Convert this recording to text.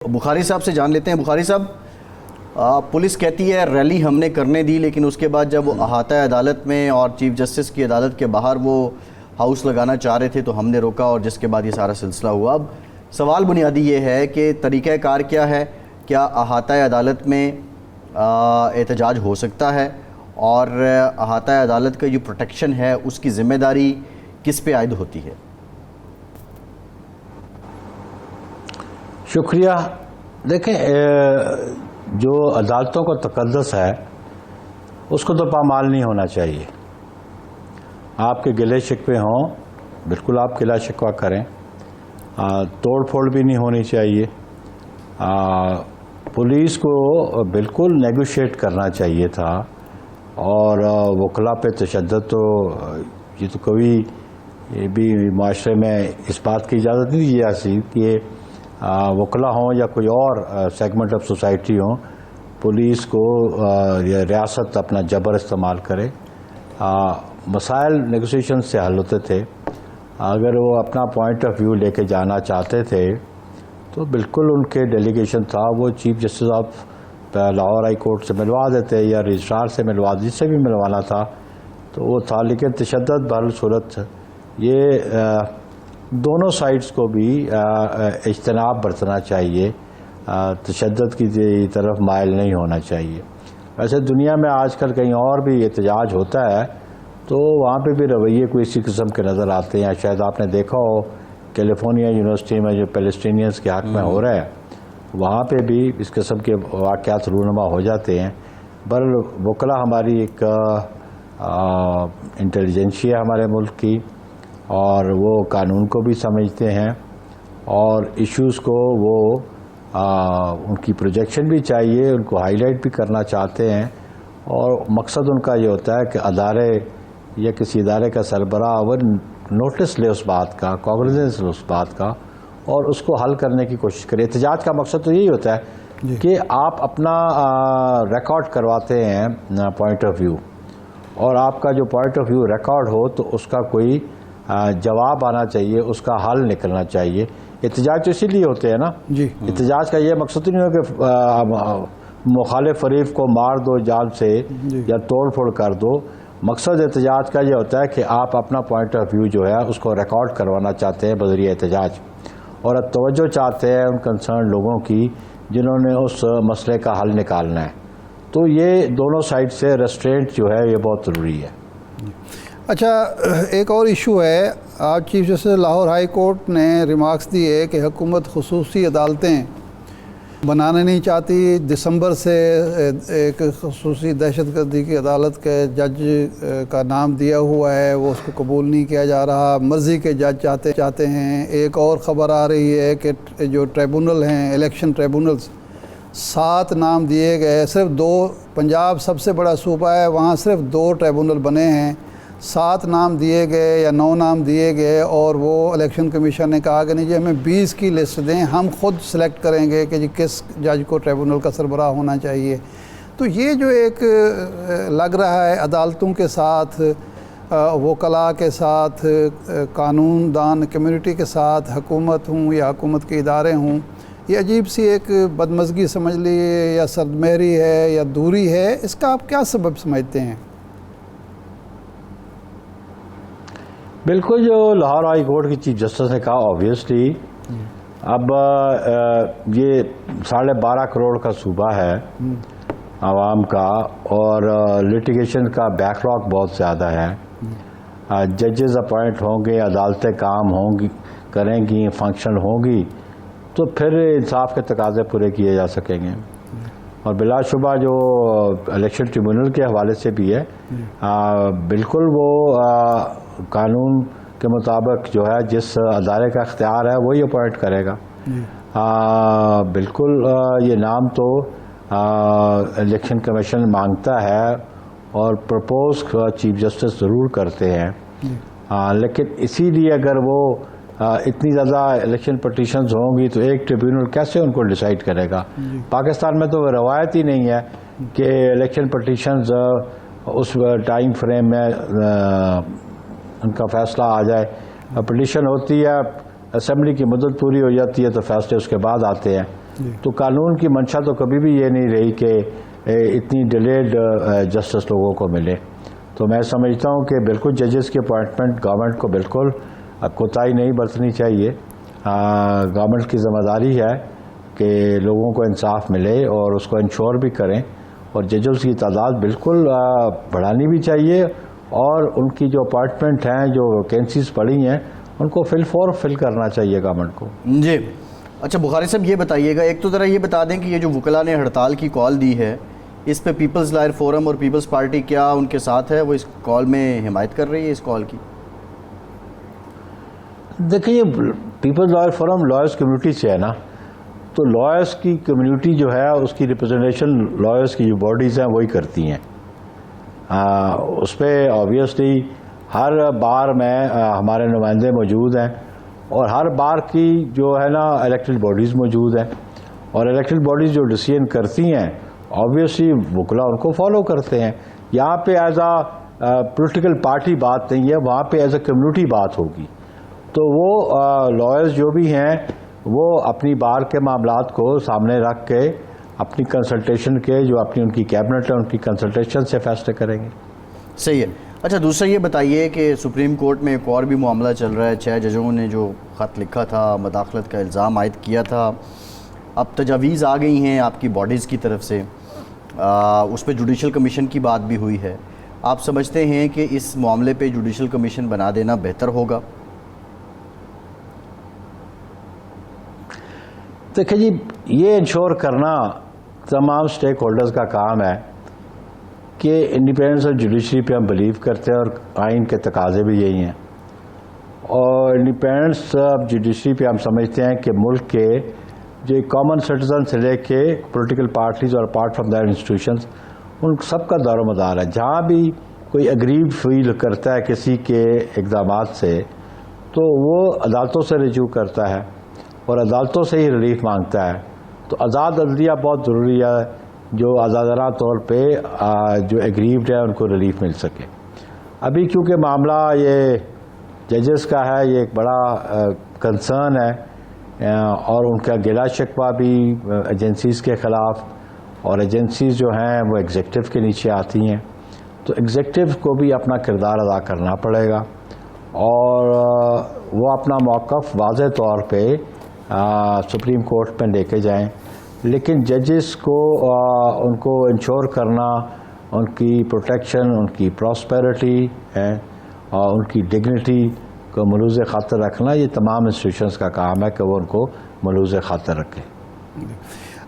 बुखारी साहब से जान लेते हैं। बुखारी साहब, पुलिस कहती है रैली हमने करने दी, लेकिन उसके बाद जब अहाता अदालत में और चीफ जस्टिस की अदालत के बाहर वो हाउस लगाना चाह रहे थे तो हमने रोका, और जिसके बाद ये सारा सिलसिला हुआ। अब सवाल बुनियादी ये है कि तरीक़ाकार क्या है, क्या अहाता अदालत में एहतजाज हो सकता है, और अहाता अदालत का जो प्रोटेक्शन है उसकी ज़िम्मेदारी किस पे आयद होती है? शुक्रिया। देखें, जो अदालतों का तकद्दुस है उसको तो पामाल नहीं होना चाहिए। आपके गिले शिकवे हों, बिल्कुल आप गिला शिकवा करें, तोड़ फोड़ भी नहीं होनी चाहिए। पुलिस को बिल्कुल नेगोशिएट करना चाहिए था, और वकला पे तशद्दुद तो ये तो कभी ये भी माशरे में इस बात की इजाज़त नहीं दी जाती कि वकला हों या कोई और सेगमेंट ऑफ सोसाइटी हो, पुलिस को या रियासत अपना जबर इस्तेमाल करे। मसाइल नेगोशिएशन से हल होते थे। अगर वो अपना पॉइंट ऑफ व्यू लेके जाना चाहते थे तो बिल्कुल उनके डेलीगेशन था, वो chief justice of Lahore high court से मिलवा देते या रजिस्ट्रार से मिलवा, जिससे भी मिलवाना था तो वो था। लेकिन तशद्दुद बहरहाल सूरत ये दोनों साइड्स को भी इज्तनाब बरतना चाहिए, तशद्दुद की तरफ माइल नहीं होना चाहिए। वैसे दुनिया में आजकल कहीं और भी एहतजाज होता है तो वहाँ पे भी रवैये कोई इसी किस्म के नज़र आते हैं। शायद आपने देखा हो कैलिफोर्निया यूनिवर्सिटी में जो पैलेस्टीनियंस के हक़ में हो रहा है, वहाँ पे भी इस किस्म के वाक़यात रूनुमा हो जाते हैं। बहरहाल वकला हमारी एक इंटेलिजेंसिया हमारे मुल्क की, और वो कानून को भी समझते हैं, और इश्यूज़ को वो उनकी प्रोजेक्शन भी चाहिए, उनको हाईलाइट भी करना चाहते हैं। और मकसद उनका ये होता है कि अदारे या किसी इदारे का सरबराह वो नोटिस ले उस बात का, कॉग्निजेंस ले उस बात का, और उसको हल करने की कोशिश करे। एहतजाज का मकसद तो यही होता है कि आप अपना रिकॉर्ड करवाते हैं पॉइंट ऑफ व्यू, और आपका जो पॉइंट ऑफ व्यू रिकॉर्ड हो तो उसका कोई जवाब आना चाहिए, उसका हल निकलना चाहिए। एहतजाज तो इसीलिए होते हैं ना जी। एहतजाज का ये मकसद ही नहीं हो कि मुखालिफ फरीक को मार दो जाल से या तोड़ फोड़ कर दो। मकसद एहतजाज का ये होता है कि आप अपना पॉइंट ऑफ व्यू जो है उसको रिकॉर्ड करवाना चाहते हैं बज़रिए एहतजाज, और तवज्जो चाहते हैं उन कंसर्न लोगों की जिन्होंने उस मसले का हल निकालना है। तो ये दोनों साइड से रेस्ट्रेंट जो है ये बहुत ज़रूरी है। अच्छा, एक और इशू है। आज chief justice Lahore high court ने रिमार्क्स दिए कि हुकूमत खुसूसी अदालतें बनाना नहीं चाहती। दिसंबर से एक खुसूसी दहशतगर्दी की अदालत के जज का नाम दिया हुआ है, वो उसको कबूल नहीं किया जा रहा। मर्ज़ी के जज चाहते हैं। एक और ख़बर आ रही है कि जो ट्रिब्यूनल हैं, इलेक्शन ट्रिब्यूनल्स, 7 नाम दिए गए, सिर्फ 2, पंजाब सबसे बड़ा सूबा है, वहाँ सिर्फ 2 ट्रिब्यूनल बने हैं। 7 नाम दिए गए या 9 नाम दिए गए, और वो इलेक्शन कमीशन ने कहा कि नहीं जी हमें 20 की लिस्ट दें, हम खुद सेलेक्ट करेंगे कि जी किस जज को ट्रिब्यूनल का सरबराह होना चाहिए। तो ये जो एक लग रहा है अदालतों के साथ, वकला के साथ, कानून दान कम्यूनिटी के साथ, हुकूमत हूँ या हुकूमत के इदारे हों, ये अजीब सी एक बदमज़गी समझ लीजिए या सरदमहरी है या दूरी है, इसका आप क्या सबब समझते हैं? बिल्कुल, जो लाहौर हाई कोर्ट की चीफ जस्टिस ने कहा, ऑब्वियसली अब ये 12.5 करोड़ का सूबा है आवाम का, और लिटिगेशन का बैकलॉग बहुत ज़्यादा है। जजेस अपॉइंट होंगे, अदालतें काम होंगी, करेंगी, फंक्शन होंगी, तो फिर इंसाफ के तकाज़े पूरे किए जा सकेंगे। और बिलाशुबा जो इलेक्शन ट्रिब्यूनल के हवाले से भी है, बिल्कुल वो कानून के मुताबिक जो है जिस अदारे का इख्तियार है वही अपॉइंट करेगा। बिल्कुल ये नाम तो इलेक्शन कमीशन मांगता है और प्रपोज चीफ जस्टिस ज़रूर करते हैं, लेकिन इसीलिए अगर वो इतनी ज़्यादा इलेक्शन पटिशन्स होंगी तो एक ट्रिब्यूनल कैसे उनको डिसाइड करेगा? पाकिस्तान में तो रवायत ही नहीं है कि इलेक्शन पटिशन्स उस टाइम फ्रेम में उनका फ़ैसला आ जाए। पटिशन होती है, असेंबली की मदद पूरी हो जाती है तो फैसले उसके बाद आते हैं। तो कानून की मंशा तो कभी भी ये नहीं रही कि इतनी डिलेड जस्टिस लोगों को मिले। तो मैं समझता हूँ कि बिल्कुल जजेस की अपॉइंटमेंट गवर्नमेंट को बिल्कुल कोताही नहीं बरतनी चाहिए। गवर्नमेंट की ज़िम्मेदारी है कि लोगों को इंसाफ मिले और उसको इंश्योर भी करें, और जजेस की तादाद बिल्कुल बढ़ानी भी चाहिए, और उनकी जो अपॉइंटमेंट हैं, जो वैकेंसीज पड़ी हैं, उनको फिल करना चाहिए गवर्नमेंट को। जी। अच्छा बुखारी साहब, ये बताइएगा, एक तो ज़रा ये बता दें कि ये जो वकला ने हड़ताल की कॉल दी है, इस पे पीपल्स लॉयर फोरम और पीपल्स पार्टी क्या उनके साथ है? वो इस कॉल में हिमायत कर रही है इस कॉल की? देखिए, people's lawyer forum lawyers community से है ना, तो लॉयर्स की कम्युनिटी जो है उसकी रिप्रेजेंटेशन लॉयर्स की जो बॉडीज़ हैं वही करती हैं। उस पर ऑब्वियसली हर बार में हमारे नुमाइंदे मौजूद हैं, और हर बार की जो है ना इलेक्टेड बॉडीज़ मौजूद हैं, और इलेक्टेड बॉडीज़ जो डिसीजन करती हैं ऑब्वियसली वकला उनको फॉलो करते हैं। यहाँ पे एज आ पॉलिटिकल पार्टी बात नहीं है, वहाँ पे एज अ कम्युनिटी बात होगी। तो वो लॉयर्स जो भी हैं वो अपनी बार के मामलात को सामने रख के अपनी कंसल्टेशन के, जो अपनी उनकी कैबिनेट है उनकी कंसल्टेशन से फैसले करेंगे। सही है। अच्छा दूसरा ये बताइए कि सुप्रीम कोर्ट में एक और भी मामला चल रहा है। 6 जजों ने जो ख़त लिखा था, मदाखलत का इल्ज़ाम आयद किया था, अब तजावीज़ आ गई हैं आपकी बॉडीज़ की तरफ से, उस पर जुडिशल कमीशन की बात भी हुई है। आप समझते हैं कि इस मामले पे जुडिशल कमीशन बना देना बेहतर होगा? देखिए जी, ये इंश्योर करना तमाम स्टेक होल्डर्स का काम है कि इंडिपेंडेंस ऑफ जुडिशरी पे हम बिलीव करते हैं, और आइन के तकाजे भी यही हैं। और इंडिपेंडेंस ऑफ जुडिशरी पे हम समझते हैं कि मुल्क के जो कॉमन सिटीजन से लेके पॉलिटिकल पार्टीज और अपार्ट फ्रॉम दैट इंस्टीट्यूशंस, उन सब का दारोमदार है। जहाँ भी कोई अग्रीव फील करता है किसी के इक़दामात से, तो वो अदालतों से रिजू करता है और अदालतों से ही रिलीफ मांगता है। तो आज़ाद अदलिया बहुत ज़रूरी है, जो आज़ादाना तौर पे जो एग्रीव्ड है उनको रिलीफ मिल सके। अभी क्योंकि मामला ये जजेस का है, ये एक बड़ा कंसर्न है, और उनका गिला शिकवा भी एजेंसीज़ के ख़िलाफ़, और एजेंसीज़ जो हैं वो एग्जीक्यूटिव के नीचे आती हैं, तो एग्जीक्यूटिव को भी अपना किरदार अदा करना पड़ेगा, और वो अपना मौक़िफ़ वाज़ेह तौर पे सुप्रीम कोर्ट में लेके जाएं। लेकिन जजेस को उनको इंश्योर करना, उनकी प्रोटेक्शन, उनकी प्रॉस्पेरिटी है और उनकी डिग्निटी को मलूज़ खातर रखना, ये तमाम इंस्टीट्यूशंस का काम है कि वो उनको मलूज़ खातर रखें।